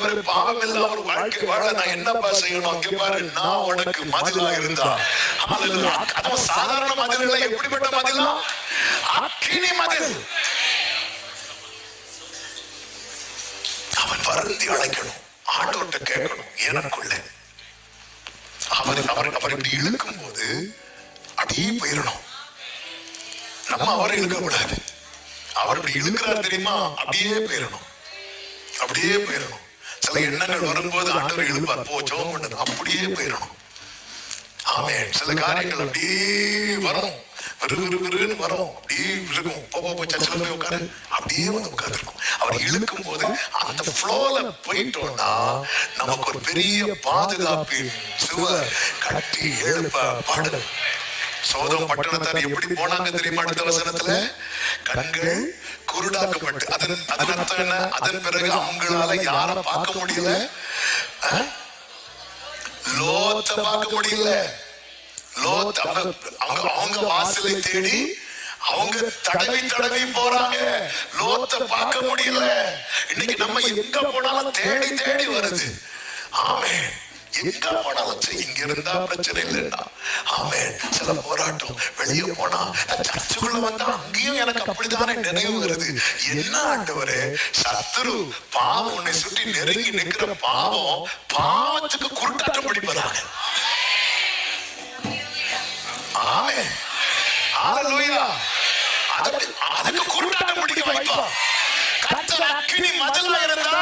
ஆண்டவர் பாவம் இல்ல ஒரு வாழ்க்கை வாழ நான் என்னப்பா செய்யணும்? அங்கே பாரு, நான் உனக்கு மதிலா இருந்தா. அதுவும் சாதாரண மதில் இல்ல. எப்படிப்பட்ட மதிலா? அக்கினி மதில். அவன் வருந்தி அழைக்கணும், ஆண்டவர்கிட்ட கேட்கணும், எனக்குள்ள அவர் இப்படி இழுக்கும் போது அப்படியே போயிடணும். நம்ம அவரை இழுக்க கூடாது. அவர் இப்படி இழுக்கிறார் தெரியுமா? அப்படியே போயிடணும், அப்படியே போயிடணும். சில எண்ணங்கள் வரும்போது ஆண்டவர் இழுப்பார், போ ஜெபம் பண்ணு, அப்படியே போயிடணும். ஆமென். சில காரியங்கள் அப்படியே வரும், விறுவிறுன்னு வரும், அப்படியே இருக்கும். சர்ச்சில் போய் உட்காரு, அப்படியே வந்து உட்கார்ந்துருக்கும். அவர் இழுக்கும் போது அந்த ஃப்ளோல போயிட்டோம்னா நமக்கு ஒரு பெரிய பாதுகாப்பின் சுவர் கட்டி எழுப்ப பாடு. சோதம் பட்டணத்தார் எப்படி போனாங்க தெரியுமா? அடுத்த வசனத்துல, கண்கள் குருடாக்கப்பட்டு, அதன் பிறகு அவங்களால யார பார்க்க முடியல? லோத்த பார்க்க முடியல. லோத் அவங்க வாசலை தேடி அவங்க தடவி போறாங்க. லோத்த பார்க்க முடியல. இன்னைக்கு நம்ம எங்க போனாலும் தேடி தேடி வருது. ஆமென். எங்க போனாலும் இங்க இருந்தா பிரச்சனை இல்லைன்னா, ஆமென், சில போராட்டம் வெளியே போனா, சர்ச்சுக்குள்ள வந்தா அங்கேயும் எனக்கு அப்படித்தானே நினைவு வருது. என்ன ஆண்டவரே, சத்துரு பாவம் உன்னை சுற்றி நெருங்கி நிற்கிற பாவத்துக்கு குருட்டாட்டம் பிடிப்பதாக. ஆமென், ஹல்லேலூயா. அதுக்கு குருட்டாட்டம் பிடிக்க வைப்பா. கர்த்தர் அக்கினி மதிலா இருந்தா